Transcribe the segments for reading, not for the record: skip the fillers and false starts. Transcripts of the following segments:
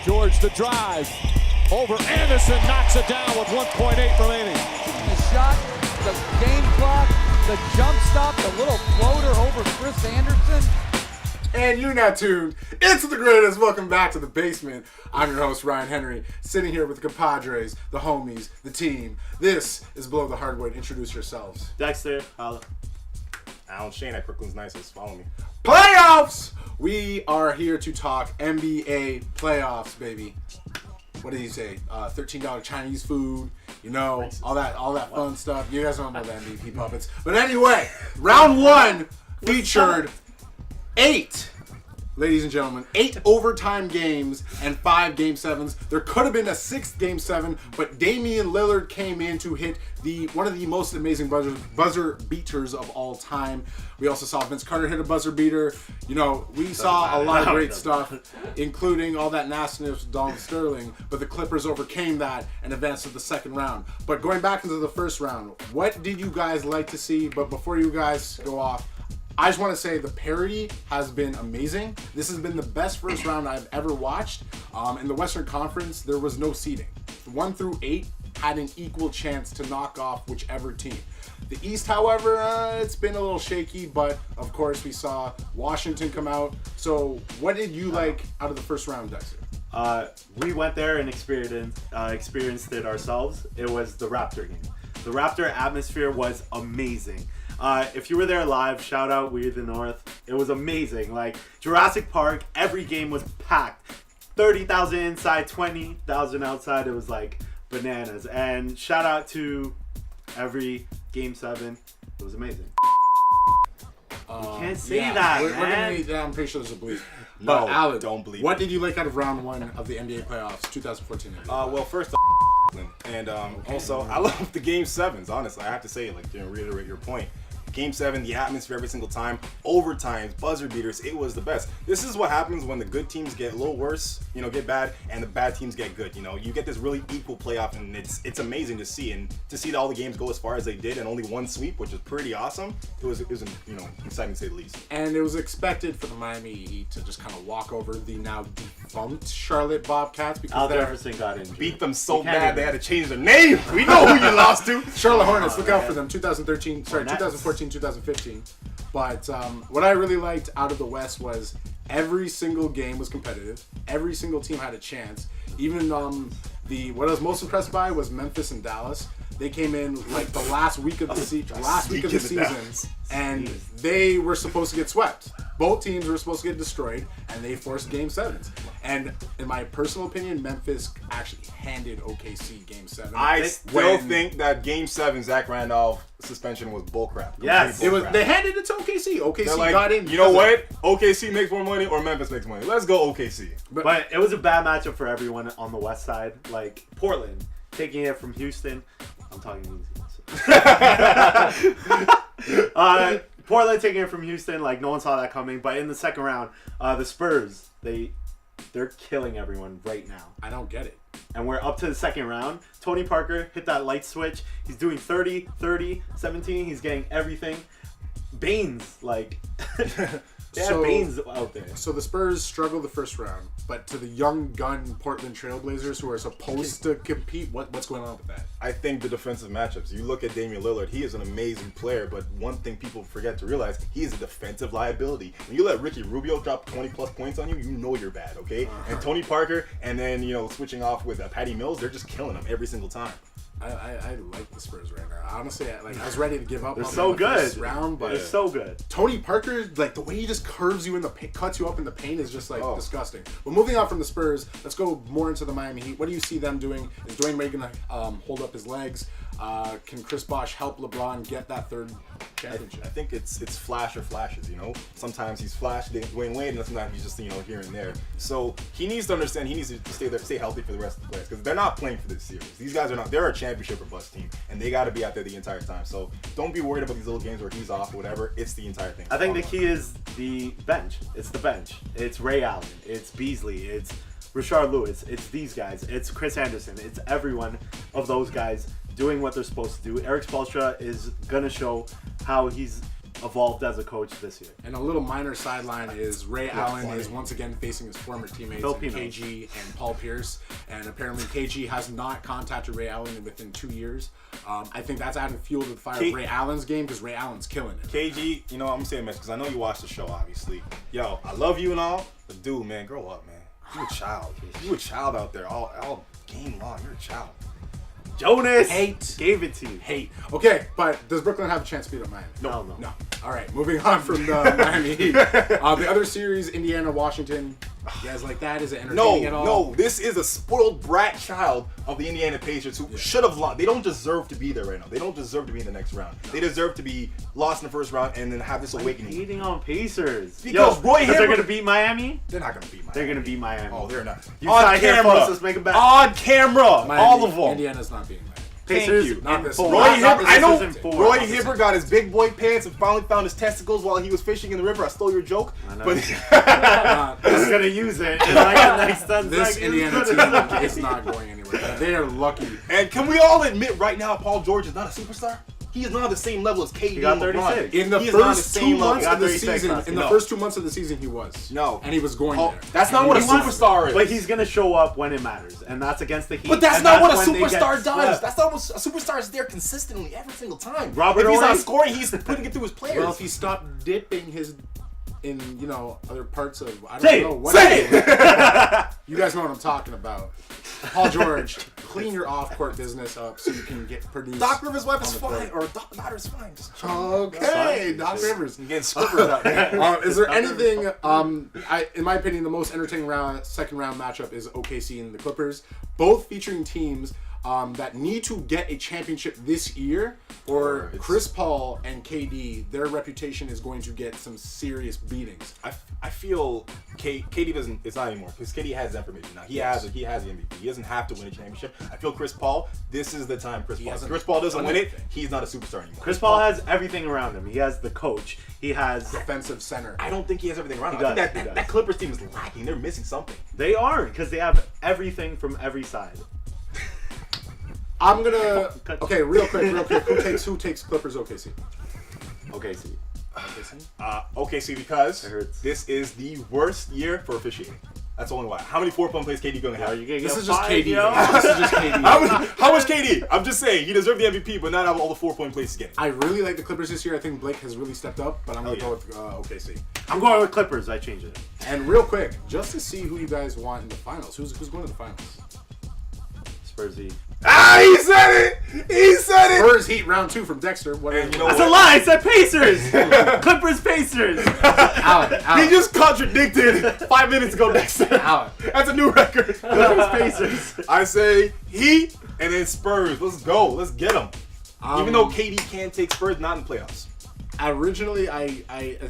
George the drive. Over Anderson, knocks it down with 1.8 remaining. The shot, the game clock, the jump stop, the little floater over Chris Anderson. And you're not tuned. It's the greatest. Welcome back to the basement. I'm your host, Ryan Henry, sitting here with the compadres, the homies, the team. This is Below the Hardwood. Introduce yourselves. Dexter, holla. Alan Shane at Brooklyn's Nicest. Follow me. Playoffs! We are here to talk NBA playoffs, baby. What did he say? $13 Chinese food, you know, all that fun stuff. You guys don't know the MVP puppets. But anyway, round one featured 8, ladies and gentlemen, 8 overtime games and 5 game 7s. There could have been a 6th game 7, but Damian Lillard came in to hit one of the most amazing buzzer beaters of all time. We also saw Vince Carter hit a buzzer beater. You know, we saw a lot of great stuff, including all that nastiness with Donald Sterling, but the Clippers overcame that and advanced to the second round. But going back into the first round, what did you guys like to see? But before you guys go off, I just want to say the parity has been amazing. This has been the best first round I've ever watched. In the Western Conference, there was no seeding. 1 through 8 had an equal chance to knock off whichever team. The East, however, it's been a little shaky, but of course we saw Washington come out. So what did you like out of the first round, Dexter? We went there and experienced it ourselves. It was the Raptor game. The Raptor atmosphere was amazing. If you were there live, shout out We the North. It was amazing. Like Jurassic Park, every game was packed. 30,000 inside, 20,000 outside. It was like bananas. And shout out to every game 7. It was amazing. You can't say that, we're man. gonna I'm pretty sure there's a bleep. No, But Alan, don't believe what it. did you like out of round 1 of the NBA playoffs, 2014? Well, first and also, I love the Game 7s, honestly. I have to say, like, to reiterate your point. Game 7, the atmosphere every single time, overtimes, buzzer beaters, it was the best. This is what happens when the good teams get a little worse, you know, get bad, and the bad teams get good. You know, you get this really equal playoff, and it's amazing to see. And to see all the games go as far as they did, and only one sweep, which is pretty awesome. It was you know, exciting to say the least. And it was expected for the Miami Heat to just kind of walk over the now defunct Charlotte Bobcats because Al they're Jefferson got injured. Beat them so can't bad even- they had to change their name. We know who you lost to. Charlotte Hornets. Look out for them. 2014, 2015. But what I really liked out of the West was every single game was competitive. Every single team had a chance. Even what I was most impressed by was Memphis and Dallas. They came in like the last week of the season, and they were supposed to get swept. Both teams were supposed to get destroyed, and they forced game 7s. And in my personal opinion, Memphis actually handed OKC game 7. I still think that Game 7 Zach Randolph suspension was bullcrap. Yes. it was. They handed it to OKC. OKC They're like, got in. you know what? OKC makes more money or Memphis makes money. Let's go OKC. But it was a bad matchup for everyone on the West side. Like Portland taking it from Houston. I'm talking easy. Portland taking it from Houston. Like no one saw that coming. But in the second round, the Spurs they're killing everyone right now. I don't get it. And we're up to the second round. Tony Parker hit that light switch. He's doing 30, 17. He's getting everything. Baines, like, they had Baines out there. So the Spurs struggled the first round, but to the young gun Portland Trailblazers who are supposed to compete, what's going on with that? I think the defensive matchups. You look at Damian Lillard, he is an amazing player, but one thing people forget to realize, he is a defensive liability. When you let Ricky Rubio drop 20 plus points on you, you know you're bad, okay? And Tony Parker, and then, you know, switching off with Patty Mills, they're just killing him every single time. I like the Spurs right now. Honestly, I was ready to give up. They're on so them the first good. round, but They're so good. Tony Parker, like the way he just curves you in the cuts you up in the paint is just like disgusting. But moving on from the Spurs, let's go more into the Miami Heat. What do you see them doing? Is Dwayne Wade gonna hold up his legs? Can Chris Bosh help LeBron get that third championship? I think it's flash or flashes, you know? Sometimes he's flash Dwayne Wade, and sometimes he's just, you know, here and there. So he needs to understand he needs to stay healthy for the rest of the players because they're not playing for this series. These guys are not. They're a championship or bust team, and they got to be out there the entire time. So don't be worried about these little games where he's off or whatever. It's the entire thing. I think the key is the bench. It's the bench. It's Ray Allen. It's Beasley. It's Rashard Lewis. It's these guys. It's Chris Anderson. It's everyone of those guys doing what they're supposed to do. Eric Spoelstra is going to show how he's evolved as a coach this year. And a little minor sideline is Ray Allen is once again facing his former teammates Filipinos. KG and Paul Pierce. And apparently KG has not contacted Ray Allen within 2 years. I think that's adding fuel to the fire of Ray Allen's game because Ray Allen's killing it. KG, you know, I'm saying this because I know you watched the show, obviously. Yo, I love you and all, but dude, man, grow up, man. You a child. You a child out there all game long. You're a child. Jonas Hate. gave it to you. Hate. Okay, but does Brooklyn have a chance to beat up Miami? No. No. All right, moving on from the Miami Heat. The other series, Indiana, Washington. You guys like that? Is it entertaining at all? No, this is a spoiled brat child of the Indiana Pacers who should have lost. They don't deserve to be there right now. They don't deserve to be in the next round. They deserve to be lost in the first round and then have this awakening. Hating on Pacers. Because Roy they're Hibbert- gonna beat Miami. They're not gonna beat Miami. They're gonna beat Miami. Oh, they're not. You On sat here, camera. folks, let's make a bet. On camera. Miami, All of them. Indiana's not beating Miami. Pacers you. Not in this four. one. Roy Not Hibbert, this I know. in four. Roy Hibbert got his big boy pants and finally found his testicles while he was fishing in the river. I stole your joke, I know. but He's gonna use it in like the next 10 This seconds. Indiana team is not going anywhere. They are lucky. and can we all admit right now, Paul George is not a superstar? He is not on the same level as KD. He got and LeBron. 36. In the He is not on first the 2 same level. months Got of the 36 season, last in year. the No. first 2 months of the season, he was. No. And he was going Oh, there. that's not And what a he was- superstar is. But he's gonna show up when it matters, and that's against the Heat. But that's and not what a when they get superstar does. swept. That's not what a superstar is there consistently every single time. Robert if he's Ory? not scoring, he's putting it through his players. Well, if he stopped dipping his in, other parts of, I don't Say know it, what. say You guys know what I'm talking about. Paul George, clean your off-court business up so you can get produced. Doc Rivers' wife is on the fine, court. or Doc Daughter's fine. Just Okay, fine. Doc Rivers. getting slippers out there. Is there anything? In my opinion, the most entertaining second round matchup is OKC and the Clippers, both featuring teams that need to get a championship this year, or Chris Paul and KD. Their reputation is going to get some serious beatings. I feel KD doesn't. It's not anymore because KD has that permission now. He has the MVP. He doesn't have to win a championship. I feel Chris Paul. This is the time. Chris Paul. If hasn't Chris Paul doesn't done win it, anything. he's not a superstar anymore. Chris Paul has everything around him. He has the coach. He has. Defensive center. I don't think he has everything around him. He I think does, he that does. Clippers team is lacking. They're missing something. They aren't because they have everything from every side. I'm gonna. Okay, real quick. Who takes Clippers OKC? Okay, see. OKC because It hurts. this is the worst year for officiating. That's only why. How many 4-point plays KD gonna Are have? you gonna This get is just fired, KD. yo? This is just KD. How much KD? I'm just saying he deserved the MVP, but not have all the 4-point plays he's getting. I really like the Clippers this year. I think Blake has really stepped up, but I'm gonna Oh, go with OKC. I'm going with Clippers. I changed it. And real quick, just to see who you guys want in the finals. Who's going to the finals? Spursy. Ah, he said it. He said it. Spurs Heat round 2 from Dexter. What? And you know That's what? a lie. I said Pacers. Clippers, Pacers. Out. He just contradicted 5 minutes ago, Dexter. Out. That's a new record. Clippers, Pacers. I say Heat and then Spurs. Let's go. Let's get them. Even though KD can't take Spurs, not in the playoffs. Originally, I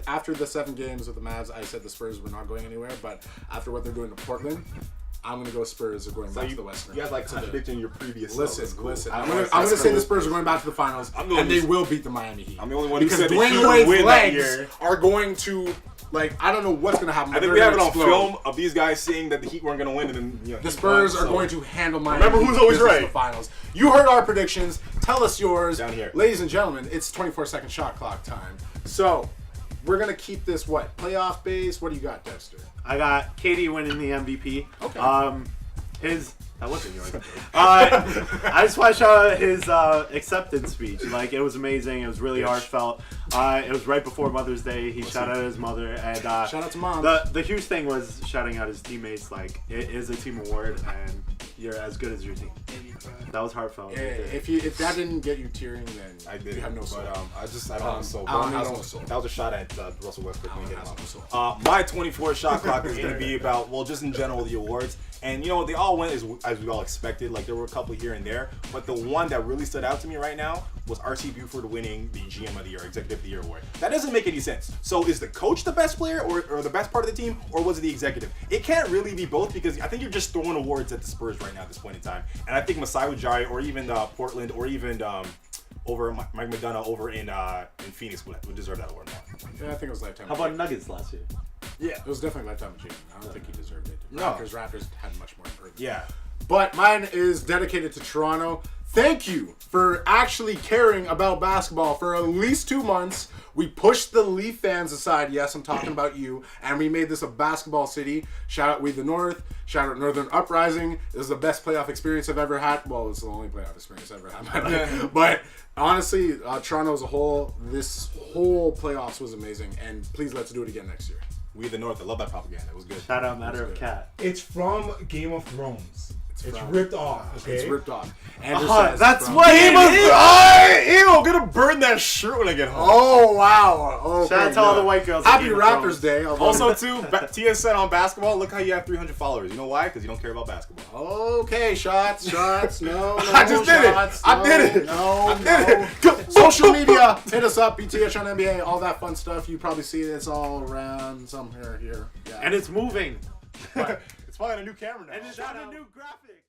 after the 7 games with the Mavs, I said the Spurs were not going anywhere. But after what they're doing to Portland, I'm gonna go Spurs. They're going back to the Western. You guys like To the- contradicting your previous. Listen. I I'm don't gonna know. say the Spurs are going back to the finals, I'm the and only- they will beat the Miami Heat. I'm the only one who because said the Dwayne Heat would Wade's win that legs year. are going to, I don't know what's gonna happen. I but think they're we have it gonna on explode. film of these guys saying that the Heat weren't going to win, and then The Spurs Heat are won, going so- to handle Miami. Remember who's always business in right. The finals. You heard our predictions. Tell us yours. Down here. Ladies and gentlemen, it's 24-second shot clock time. So, we're going to keep this, playoff base? What do you got, Dexter? I got KD winning the MVP. Okay. That wasn't yours. I just want to shout out his acceptance speech. It was amazing. It was really heartfelt. It was right before Mother's Day. He shouted out his mother, and Shout out to Mom. The huge thing was shouting out his teammates. It is a team award, and you're as good as your team. That was heartfelt. Yeah, if that didn't get you tearing, then I did. you have no soul. But I don't have a soul. Alan I has don't- no soul. That was a shot at Russell Westbrook. when he hit has him. no soul. My 24 shot clock is going to be about, just in general, the awards. And, they all went as we all expected. There were a couple here and there. But the one that really stood out to me right now was R.C. Buford winning the GM of the Year, Executive of the Year award. That doesn't make any sense. So is the coach the best player or the best part of the team, or was it the executive? It can't really be both because I think you're just throwing awards at the Spurs right now at this point in time. And I think Masai Ujiri or even Portland or even over Mike McDonough over in Phoenix would deserve that award more. Yeah, I think it was lifetime. How about Nuggets last year? Yeah, it was definitely lifetime achievement. I don't think he deserved it. No. Raptors had much more improvement. Yeah. But mine is dedicated to Toronto. Thank you for actually caring about basketball for at least 2 months. We pushed the Leaf fans aside. Yes, I'm talking about you. And we made this a basketball city. Shout out We the North. Shout out Northern Uprising. This is the best playoff experience I've ever had. Well, it's the only playoff experience I've ever had in my life. But honestly, Toronto as a whole, this whole playoffs was amazing. And please let's do it again next year. We the North. I love that propaganda. It was good. Shout out Matter of Cat. It's from Game of Thrones. It's from- ripped off. Okay. It's ripped off. Andrew says That's from- what Game it of is. Ew, I'm gonna burn that shirt when I get home. Oh, wow. Okay, Shout out to all the white girls. at Happy Game of Raptors Thrones. Day. Also, too, TSN on basketball. Look how you have 300 followers. You know why? Because you don't care about basketball. Okay, shots. No, I just did it. shots, I did it. No, I did no. it. Social media, hit us up, BTH on NBA, all that fun stuff. You probably see it's all around somewhere here. Yeah. And it's moving. It's probably on a new camera now. And it's on a new graphic.